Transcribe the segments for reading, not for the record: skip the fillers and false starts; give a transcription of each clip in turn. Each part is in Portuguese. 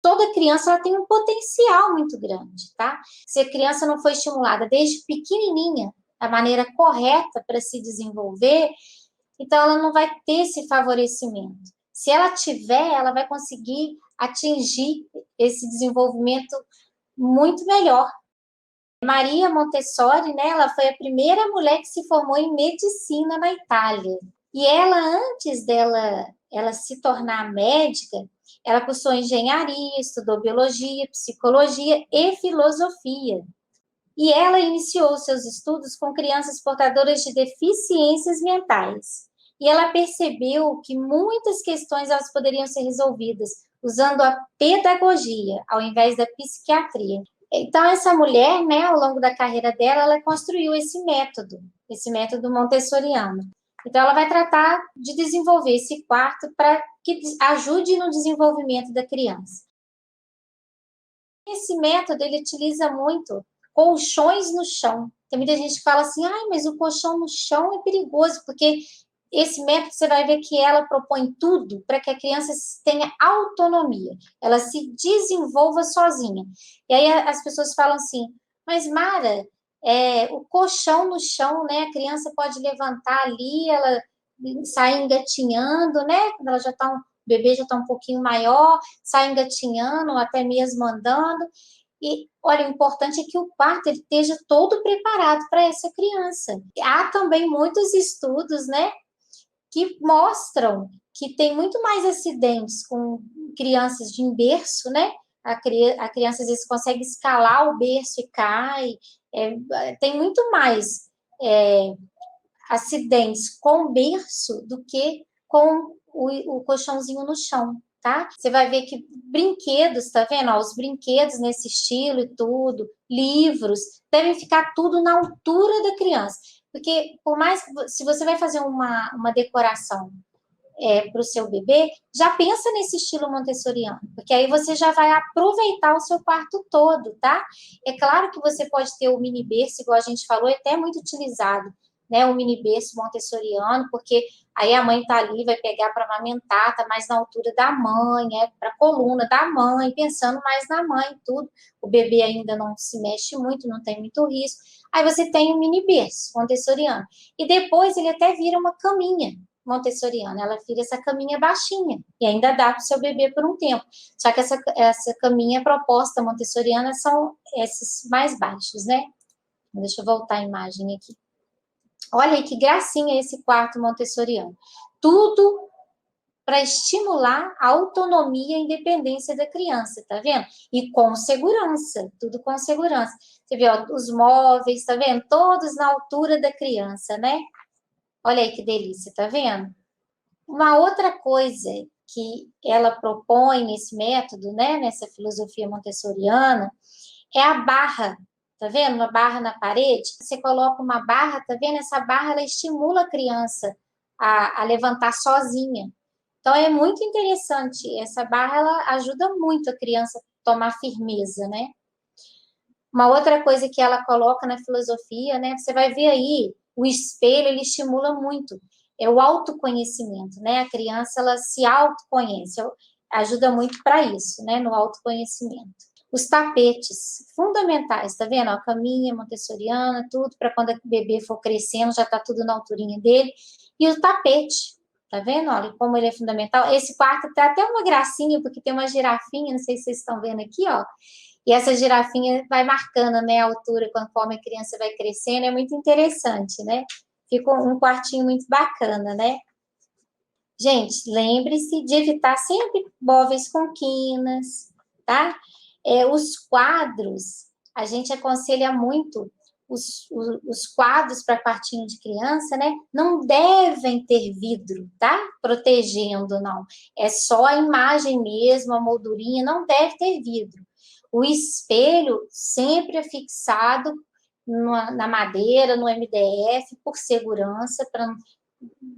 toda criança ela tem um potencial muito grande, tá? Se a criança não foi estimulada desde pequenininha, da maneira correta para se desenvolver, então ela não vai ter esse favorecimento. Se ela tiver, ela vai conseguir atingir esse desenvolvimento muito melhor. Maria Montessori, né, ela foi a primeira mulher que se formou em medicina na Itália. E ela, antes ela se tornar médica, ela cursou engenharia, estudou biologia, psicologia e filosofia. E ela iniciou seus estudos com crianças portadoras de deficiências mentais. E ela percebeu que muitas questões elas poderiam ser resolvidas usando a pedagogia, ao invés da psiquiatria. Então, essa mulher, né, ao longo da carreira dela, ela construiu esse método montessoriano. Então, ela vai tratar de desenvolver esse quarto para que ajude no desenvolvimento da criança. Esse método, ele utiliza muito colchões no chão. Tem muita gente que fala assim, mas o colchão no chão é perigoso, porque esse método você vai ver que ela propõe tudo para que a criança tenha autonomia, ela se desenvolva sozinha. E aí as pessoas falam assim, mas Mara, o colchão no chão, né? A criança pode levantar ali, ela sai engatinhando, né? Quando ela o bebê já está um pouquinho maior, sai engatinhando, ou até mesmo andando. E, olha, o importante é que o quarto ele esteja todo preparado para essa criança. Há também muitos estudos, né, que mostram que tem muito mais acidentes com crianças de berço, né? A criança às vezes consegue escalar o berço e cai. Tem muito mais acidentes com berço do que com o colchãozinho no chão, tá? Você vai ver que brinquedos, tá vendo? Ó, os brinquedos nesse estilo e tudo, livros, devem ficar tudo na altura da criança. Porque, por mais que se você vai fazer uma decoração para o seu bebê, já pensa nesse estilo montessoriano, porque aí você já vai aproveitar o seu quarto todo, tá? É claro que você pode ter o mini berço, igual a gente falou, é até muito utilizado, né? O mini berço montessoriano, porque aí a mãe tá ali, vai pegar para amamentar, tá mais na altura da mãe, para a coluna da mãe, pensando mais na mãe, tudo. O bebê ainda não se mexe muito, não tem muito risco. Aí você tem o mini berço montessoriano. E depois ele até vira uma caminha montessoriana, ela vira essa caminha baixinha, e ainda dá para o seu bebê por um tempo. Só que essa caminha proposta montessoriana são esses mais baixos, né? Deixa eu voltar a imagem aqui. Olha aí que gracinha esse quarto montessoriano. Tudo para estimular a autonomia e a independência da criança, tá vendo? E com segurança, tudo com segurança. Você vê, ó, os móveis, tá vendo? Todos na altura da criança, né? Olha aí que delícia, tá vendo? Uma outra coisa que ela propõe nesse método, né, nessa filosofia montessoriana, é a barra. Tá vendo? Uma barra na parede. Você coloca uma barra, tá vendo? Essa barra, ela estimula a criança a levantar sozinha. Então, é muito interessante. Essa barra, ela ajuda muito a criança a tomar firmeza, né? Uma outra coisa que ela coloca na filosofia, né? Você vai ver aí, o espelho, ele estimula muito. É o autoconhecimento, né? A criança, ela se autoconhece. Ajuda muito para isso, né? No autoconhecimento. Os tapetes, fundamentais, tá vendo? A caminha montessoriana, tudo, para quando o bebê for crescendo, já tá tudo na alturinha dele. E o tapete, tá vendo? Olha como ele é fundamental. Esse quarto tem até uma gracinha, porque tem uma girafinha, não sei se vocês estão vendo aqui, ó. E essa girafinha vai marcando, né, a altura conforme a criança vai crescendo, é muito interessante, né? Fica um quartinho muito bacana, né? Gente, lembre-se de evitar sempre móveis com quinas, tá? Os quadros, a gente aconselha muito os quadros para quartinho de criança, né? Não devem ter vidro, tá? Protegendo, não. É só a imagem mesmo, a moldurinha, não deve ter vidro. O espelho sempre é fixado na madeira, no MDF, por segurança, para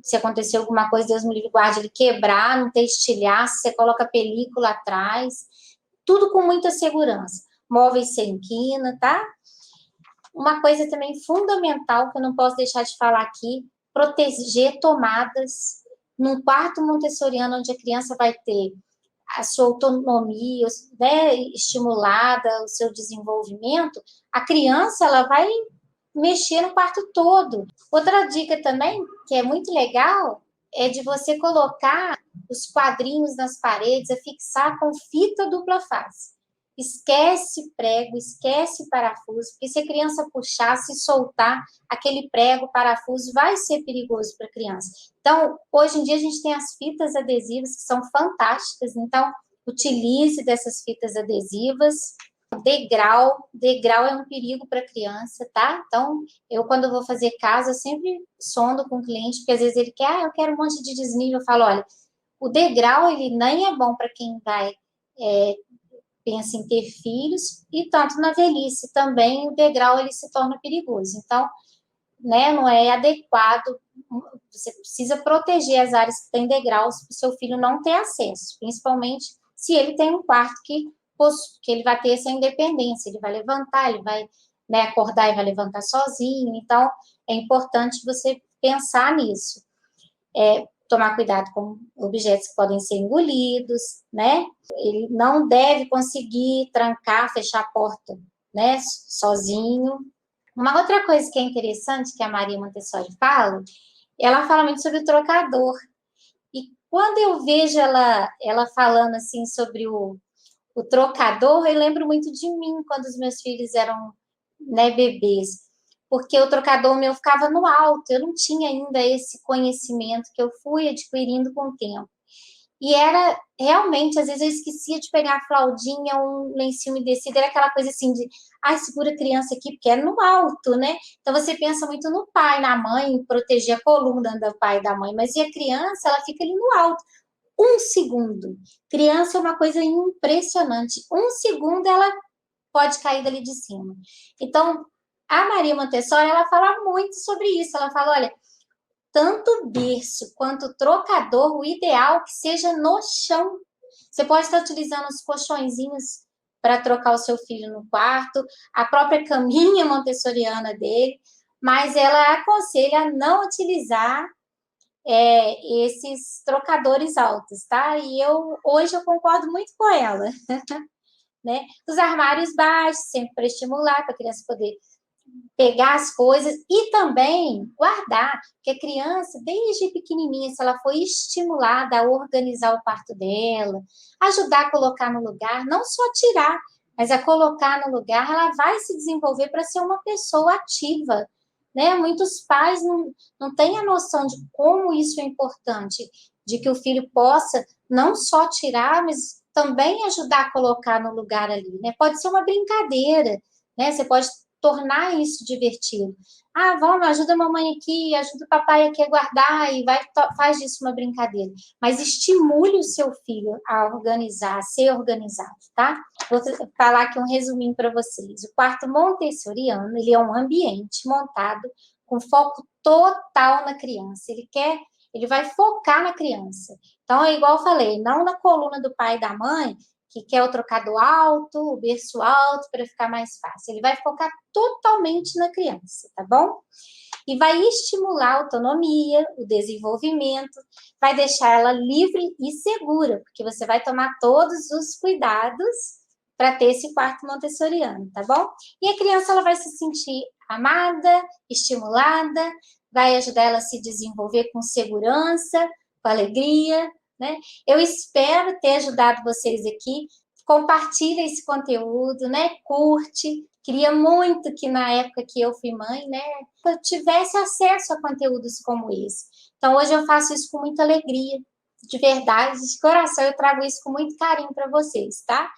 se acontecer alguma coisa, Deus me livre, guarde, ele quebrar, não ter estilhaço, você coloca película atrás, tudo com muita segurança. Móveis sem quina, tá? Uma coisa também fundamental, que eu não posso deixar de falar aqui, proteger tomadas num quarto montessoriano, onde a criança vai ter a sua autonomia, né, estimulada, o seu desenvolvimento, a criança ela vai mexer no quarto todo. Outra dica também, que é muito legal, é de você colocar os quadrinhos nas paredes, fixar com fita dupla face. Esquece prego, esquece parafuso, porque se a criança puxar, se soltar, aquele prego, parafuso, vai ser perigoso para a criança. Então, hoje em dia, a gente tem as fitas adesivas, que são fantásticas, então, utilize dessas fitas adesivas. Degrau é um perigo para a criança, tá? Então, eu quando vou fazer casa, eu sempre sondo com o cliente, porque às vezes ele quer, eu quero um monte de desnível, eu falo, olha, o degrau, ele nem é bom para quem vai, pensa em ter filhos, e tanto na velhice também, o degrau, ele se torna perigoso. Então, né, não é adequado, você precisa proteger as áreas que têm degraus para o seu filho não ter acesso, principalmente se ele tem um quarto que ele vai ter essa independência, ele vai levantar, ele vai, né, acordar e vai levantar sozinho, então é importante você pensar nisso. Tomar cuidado com objetos que podem ser engolidos, né? Ele não deve conseguir trancar, fechar a porta, né, sozinho. Uma outra coisa que é interessante que a Maria Montessori fala, ela fala muito sobre o trocador. E quando eu vejo ela falando assim sobre o trocador, eu lembro muito de mim quando os meus filhos eram, né, bebês, porque o trocador meu ficava no alto, eu não tinha ainda esse conhecimento que eu fui adquirindo com o tempo. E era realmente, às vezes eu esquecia de pegar a fraldinha, um lencinho umedecido, era aquela coisa assim de, ai, segura a criança aqui, porque é no alto, né? Então você pensa muito no pai, na mãe, proteger a coluna do pai e da mãe, mas e a criança, ela fica ali no alto. Um segundo. Criança é uma coisa impressionante. Um segundo ela pode cair dali de cima. Então, a Maria Montessori, ela fala muito sobre isso. Ela fala, olha, tanto berço quanto trocador, o ideal é que seja no chão. Você pode estar utilizando os colchõezinhos para trocar o seu filho no quarto, a própria caminha montessoriana dele, mas ela aconselha a não utilizar esses trocadores altos, tá? E hoje eu concordo muito com ela, né? Os armários baixos, sempre para estimular, para a criança poder pegar as coisas e também guardar, porque a criança, desde pequenininha, se ela for estimulada a organizar o quarto dela, ajudar a colocar no lugar, não só tirar, mas a colocar no lugar, ela vai se desenvolver para ser uma pessoa ativa, né? Muitos pais não têm a noção de como isso é importante, de que o filho possa não só tirar, mas também ajudar a colocar no lugar ali, né? Pode ser uma brincadeira, né? Você pode tornar isso divertido. Ah, vamos, ajuda a mamãe aqui, ajuda o papai aqui a guardar e faz disso uma brincadeira. Mas estimule o seu filho a organizar, a ser organizado, tá? Vou falar aqui um resuminho para vocês. O quarto montessoriano, ele é um ambiente montado com foco total na criança. Ele vai focar na criança. Então, é igual eu falei, não na coluna do pai e da mãe, que quer o trocado alto, o berço alto, para ficar mais fácil. Ele vai focar totalmente na criança, tá bom? E vai estimular a autonomia, o desenvolvimento, vai deixar ela livre e segura, porque você vai tomar todos os cuidados para ter esse quarto montessoriano, tá bom? E a criança ela vai se sentir amada, estimulada, vai ajudar ela a se desenvolver com segurança, com alegria, né? Eu espero ter ajudado vocês aqui. Compartilha esse conteúdo, né? Curte. Queria muito que na época que eu fui mãe, né, eu tivesse acesso a conteúdos como esse. Então hoje eu faço isso com muita alegria, de verdade, de coração, eu trago isso com muito carinho para vocês, tá?